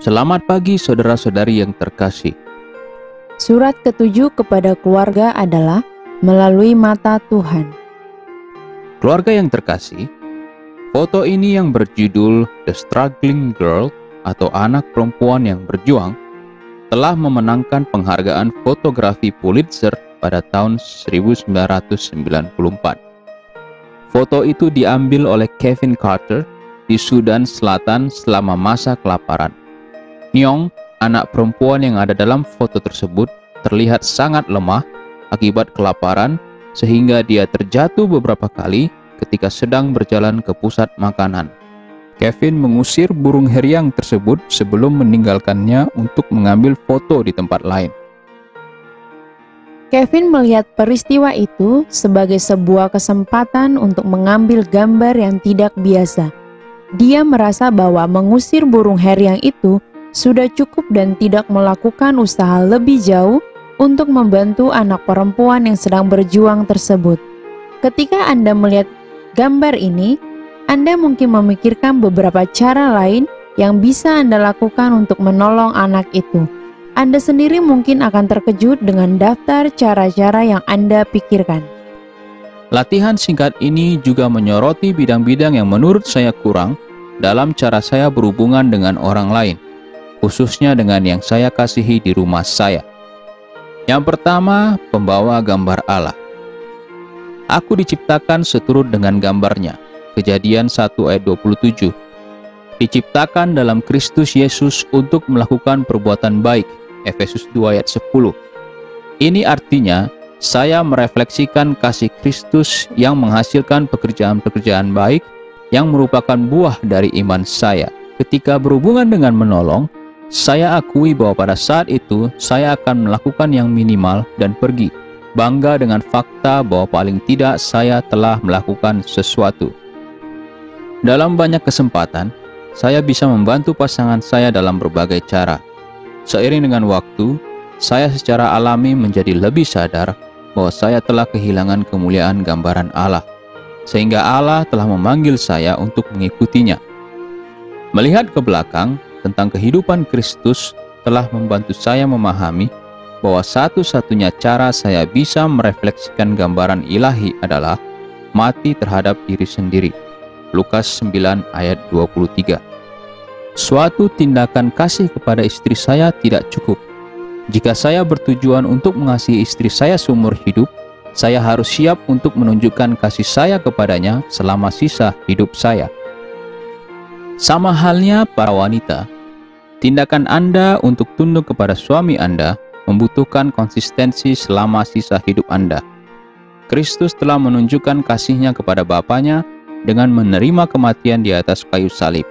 Selamat pagi saudara-saudari yang terkasih. Surat ketujuh kepada keluarga adalah melalui mata Tuhan. Keluarga yang terkasih, foto ini yang berjudul The Struggling Girl atau anak perempuan yang berjuang telah memenangkan penghargaan fotografi Pulitzer pada tahun 1994. Foto itu diambil oleh Kevin Carter di Sudan Selatan selama masa kelaparan. Nyong, anak perempuan yang ada dalam foto tersebut, terlihat sangat lemah akibat kelaparan sehingga dia terjatuh beberapa kali ketika sedang berjalan ke pusat makanan. Kevin mengusir burung heriang tersebut sebelum meninggalkannya untuk mengambil foto di tempat lain. Kevin melihat peristiwa itu sebagai sebuah kesempatan untuk mengambil gambar yang tidak biasa. Dia merasa bahwa mengusir burung heriang itu sudah cukup dan tidak melakukan usaha lebih jauh untuk membantu anak perempuan yang sedang berjuang tersebut. Ketika Anda melihat gambar ini, Anda mungkin memikirkan beberapa cara lain yang bisa Anda lakukan untuk menolong anak itu. Anda sendiri mungkin akan terkejut dengan daftar cara-cara yang Anda pikirkan. Latihan singkat ini juga menyoroti bidang-bidang yang menurut saya kurang dalam cara saya berhubungan dengan orang lain, khususnya dengan yang saya kasihi di rumah saya. Yang pertama, pembawa gambar Allah. Aku diciptakan seturut dengan gambarnya. Kejadian 1 ayat 27. Diciptakan dalam Kristus Yesus untuk melakukan perbuatan baik. Efesus 2 ayat 10. Ini artinya saya merefleksikan kasih Kristus yang menghasilkan pekerjaan-pekerjaan baik yang merupakan buah dari iman saya. Ketika berhubungan dengan menolong, saya akui bahwa pada saat itu saya akan melakukan yang minimal dan pergi, bangga dengan fakta bahwa paling tidak saya telah melakukan sesuatu. Dalam banyak kesempatan, saya bisa membantu pasangan saya dalam berbagai cara. Seiring dengan waktu, saya secara alami menjadi lebih sadar bahwa saya telah kehilangan kemuliaan gambaran Allah, sehingga Allah telah memanggil saya untuk mengikutinya. Melihat ke belakang tentang kehidupan Kristus telah membantu saya memahami bahwa satu-satunya cara saya bisa merefleksikan gambaran ilahi adalah mati terhadap diri sendiri. Lukas 9 ayat 23. Suatu tindakan kasih kepada istri saya tidak cukup. Jika saya bertujuan untuk mengasihi istri saya seumur hidup, saya harus siap untuk menunjukkan kasih saya kepadanya selama sisa hidup saya. Sama halnya para wanita, tindakan Anda untuk tunduk kepada suami Anda membutuhkan konsistensi selama sisa hidup Anda. Kristus telah menunjukkan kasih-Nya kepada Bapaknya dengan menerima kematian di atas kayu salib.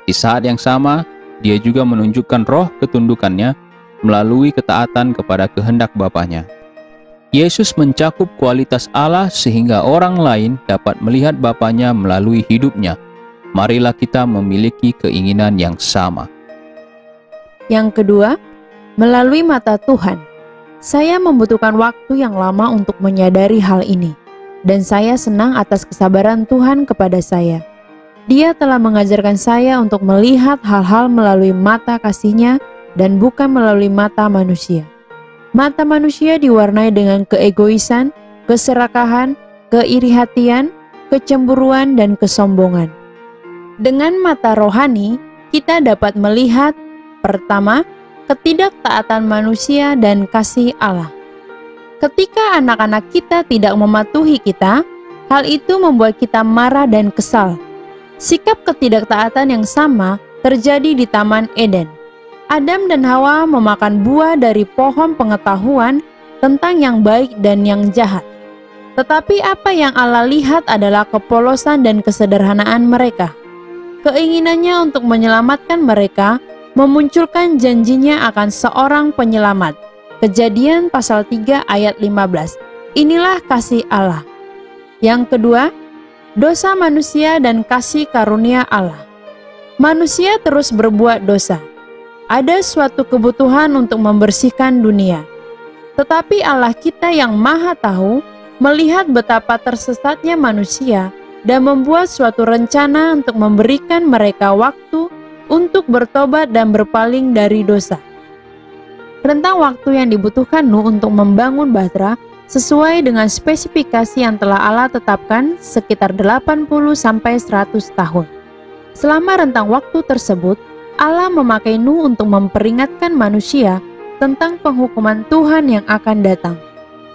Di saat yang sama, dia juga menunjukkan roh ketundukannya melalui ketaatan kepada kehendak Bapaknya. Yesus mencakup kualitas Allah sehingga orang lain dapat melihat Bapaknya melalui hidupnya. Marilah kita memiliki keinginan yang sama. Yang kedua, melalui mata Tuhan. Saya membutuhkan waktu yang lama untuk menyadari hal ini, dan saya senang atas kesabaran Tuhan kepada saya. Dia telah mengajarkan saya untuk melihat hal-hal melalui mata kasih-Nya dan bukan melalui mata manusia. Mata manusia diwarnai dengan keegoisan, keserakahan, keiri hatian, kecemburuan, dan kesombongan. Dengan mata rohani, kita dapat melihat, pertama, ketidaktaatan manusia dan kasih Allah. Ketika anak-anak kita tidak mematuhi kita, hal itu membuat kita marah dan kesal. Sikap ketidaktaatan yang sama terjadi di Taman Eden. Adam dan Hawa memakan buah dari pohon pengetahuan tentang yang baik dan yang jahat. Tetapi apa yang Allah lihat adalah kepolosan dan kesederhanaan mereka. Keinginannya untuk menyelamatkan mereka memunculkan janjinya akan seorang penyelamat. Kejadian pasal 3 ayat 15. Inilah kasih Allah. Yang kedua, dosa manusia dan kasih karunia Allah. Manusia terus berbuat dosa. Ada suatu kebutuhan untuk membersihkan dunia. Tetapi Allah kita yang Maha Tahu melihat betapa tersesatnya manusia dan membuat suatu rencana untuk memberikan mereka waktu untuk bertobat dan berpaling dari dosa. Rentang waktu yang dibutuhkan Nuh untuk membangun bahtera sesuai dengan spesifikasi yang telah Allah tetapkan sekitar 80-100 tahun. Selama rentang waktu tersebut, Allah memakai Nuh untuk memperingatkan manusia tentang penghukuman Tuhan yang akan datang.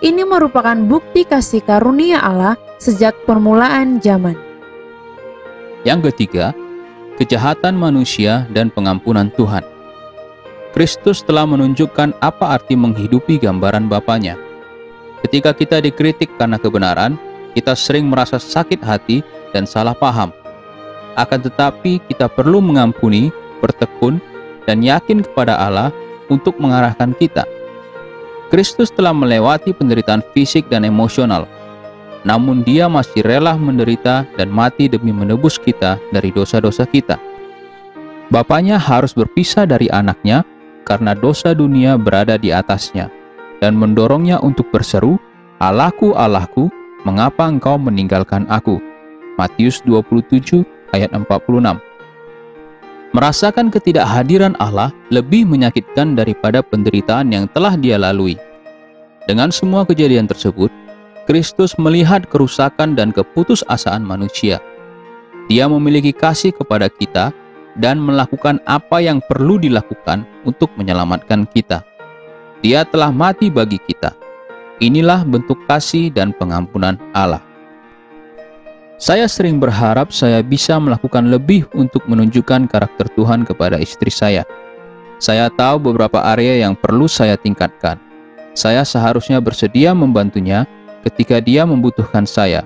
Ini merupakan bukti kasih karunia Allah sejak permulaan zaman. Yang ketiga, kejahatan manusia dan pengampunan Tuhan. Kristus telah menunjukkan apa arti menghidupi gambaran Bapanya. Ketika kita dikritik karena kebenaran, kita sering merasa sakit hati dan salah paham. Akan tetapi kita perlu mengampuni, bertekun, dan yakin kepada Allah untuk mengarahkan kita. Kristus telah melewati penderitaan fisik dan emosional, namun Dia masih rela menderita dan mati demi menebus kita dari dosa-dosa kita. Bapanya harus berpisah dari anaknya karena dosa dunia berada di atasnya, dan mendorongnya untuk berseru, "Allahku, Allahku, mengapa engkau meninggalkan aku?" Matius 27 ayat 46. Merasakan ketidakhadiran Allah lebih menyakitkan daripada penderitaan yang telah Dia lalui. Dengan semua kejadian tersebut, Kristus melihat kerusakan dan keputusasaan manusia. Dia memiliki kasih kepada kita dan melakukan apa yang perlu dilakukan untuk menyelamatkan kita. Dia telah mati bagi kita. Inilah bentuk kasih dan pengampunan Allah. Saya sering berharap saya bisa melakukan lebih untuk menunjukkan karakter Tuhan kepada istri saya. Saya tahu beberapa area yang perlu saya tingkatkan. Saya seharusnya bersedia membantunya ketika dia membutuhkan saya.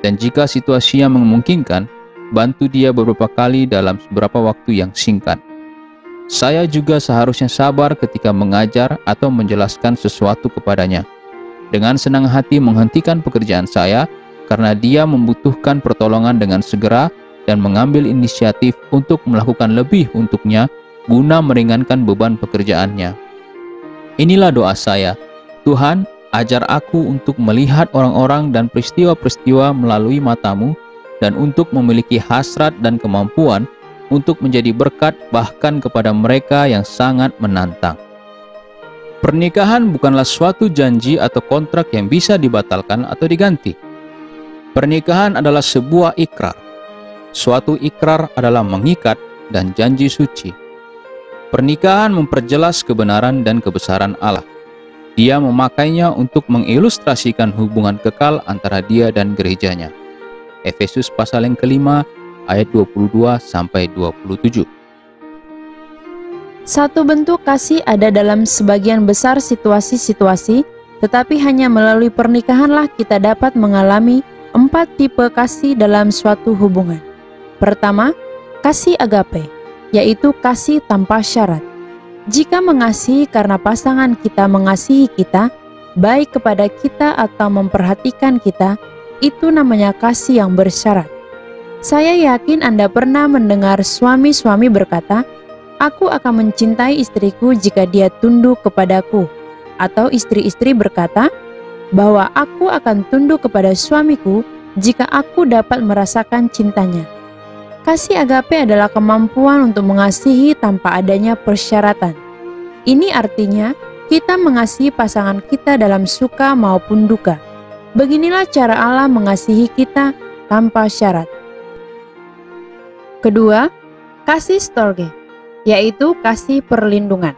Dan jika situasinya memungkinkan, bantu dia beberapa kali dalam beberapa waktu yang singkat. Saya juga seharusnya sabar ketika mengajar atau menjelaskan sesuatu kepadanya. Dengan senang hati menghentikan pekerjaan saya, karena dia membutuhkan pertolongan dengan segera dan mengambil inisiatif untuk melakukan lebih untuknya guna meringankan beban pekerjaannya. Inilah doa saya, Tuhan, ajar aku untuk melihat orang-orang dan peristiwa-peristiwa melalui matamu dan untuk memiliki hasrat dan kemampuan untuk menjadi berkat bahkan kepada mereka yang sangat menantang. Pernikahan bukanlah suatu janji atau kontrak yang bisa dibatalkan atau diganti. Pernikahan adalah sebuah ikrar. Suatu ikrar adalah mengikat dan janji suci. Pernikahan memperjelas kebenaran dan kebesaran Allah. Dia memakainya untuk mengilustrasikan hubungan kekal antara Dia dan gerejanya. Efesus pasal yang kelima, ayat 22-27. Satu bentuk kasih ada dalam sebagian besar situasi-situasi, tetapi hanya melalui pernikahanlah kita dapat mengalami 4 tipe kasih dalam suatu hubungan. Pertama, kasih agape, yaitu kasih tanpa syarat. Jika mengasihi karena pasangan kita mengasihi kita, baik kepada kita atau memperhatikan kita, itu namanya kasih yang bersyarat. Saya yakin Anda pernah mendengar suami-suami berkata, "Aku akan mencintai istriku jika dia tunduk kepadaku." Atau istri-istri berkata, bahwa aku akan tunduk kepada suamiku jika aku dapat merasakan cintanya. Kasih agape adalah kemampuan untuk mengasihi tanpa adanya persyaratan. Ini artinya kita mengasihi pasangan kita dalam suka maupun duka. Beginilah cara Allah mengasihi kita tanpa syarat. Kedua, kasih storge, yaitu kasih perlindungan.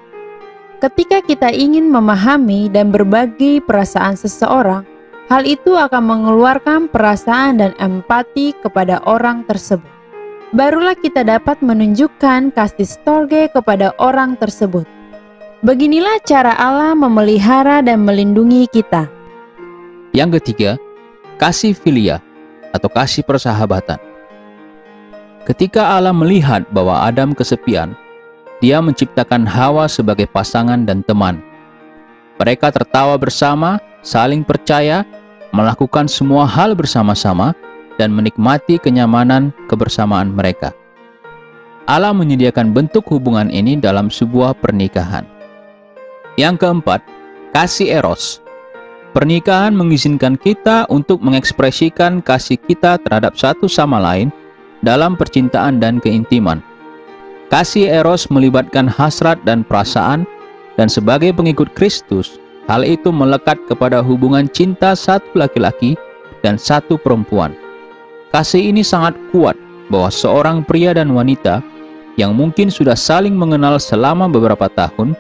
Ketika kita ingin memahami dan berbagi perasaan seseorang, hal itu akan mengeluarkan perasaan dan empati kepada orang tersebut. Barulah kita dapat menunjukkan kasih storge kepada orang tersebut. Beginilah cara Allah memelihara dan melindungi kita. Yang ketiga, kasih filia atau kasih persahabatan. Ketika Allah melihat bahwa Adam kesepian, Dia menciptakan Hawa sebagai pasangan dan teman. Mereka tertawa bersama, saling percaya, melakukan semua hal bersama-sama, dan menikmati kenyamanan kebersamaan mereka. Allah menyediakan bentuk hubungan ini dalam sebuah pernikahan. Yang keempat, kasih eros. Pernikahan mengizinkan kita untuk mengekspresikan kasih kita terhadap satu sama lain dalam percintaan dan keintiman. Kasih eros melibatkan hasrat dan perasaan, dan sebagai pengikut Kristus, hal itu melekat kepada hubungan cinta satu laki-laki dan satu perempuan. Kasih ini sangat kuat bahwa seorang pria dan wanita yang mungkin sudah saling mengenal selama beberapa tahun,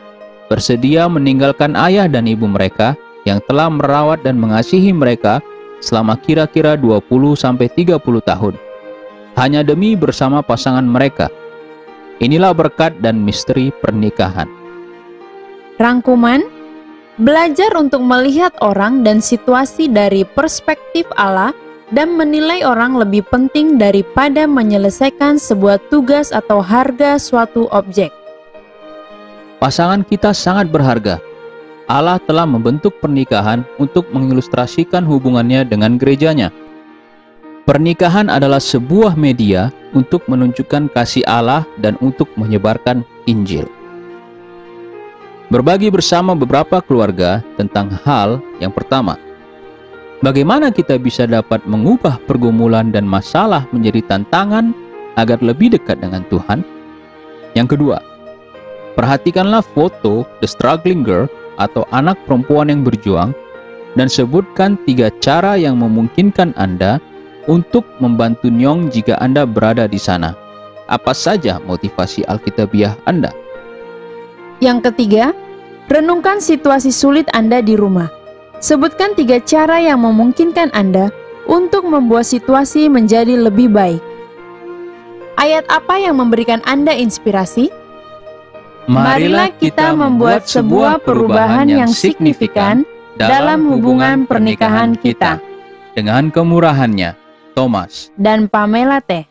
bersedia meninggalkan ayah dan ibu mereka yang telah merawat dan mengasihi mereka selama kira-kira 20-30 tahun, hanya demi bersama pasangan mereka. Inilah berkat dan misteri pernikahan. Rangkuman, belajar untuk melihat orang dan situasi dari perspektif Allah dan menilai orang lebih penting daripada menyelesaikan sebuah tugas atau harga suatu objek. Pasangan kita sangat berharga. Allah telah membentuk pernikahan untuk mengilustrasikan hubungannya dengan gerejanya. Pernikahan adalah sebuah media untuk menunjukkan kasih Allah dan untuk menyebarkan Injil. Berbagi bersama beberapa keluarga tentang hal yang pertama, bagaimana kita bisa dapat mengubah pergumulan dan masalah menjadi tantangan agar lebih dekat dengan Tuhan? Yang kedua, perhatikanlah foto The Struggling Girl atau anak perempuan yang berjuang dan sebutkan 3 cara yang memungkinkan Anda untuk membantu Nyong jika Anda berada di sana. Apa saja motivasi Alkitabiah Anda? Yang ketiga, renungkan situasi sulit Anda di rumah. Sebutkan 3 cara yang memungkinkan Anda untuk membuat situasi menjadi lebih baik. Ayat apa yang memberikan Anda inspirasi? Marilah kita membuat sebuah perubahan yang signifikan dalam hubungan pernikahan kita. Dengan kemurahannya, Thomas Dan Pamela T.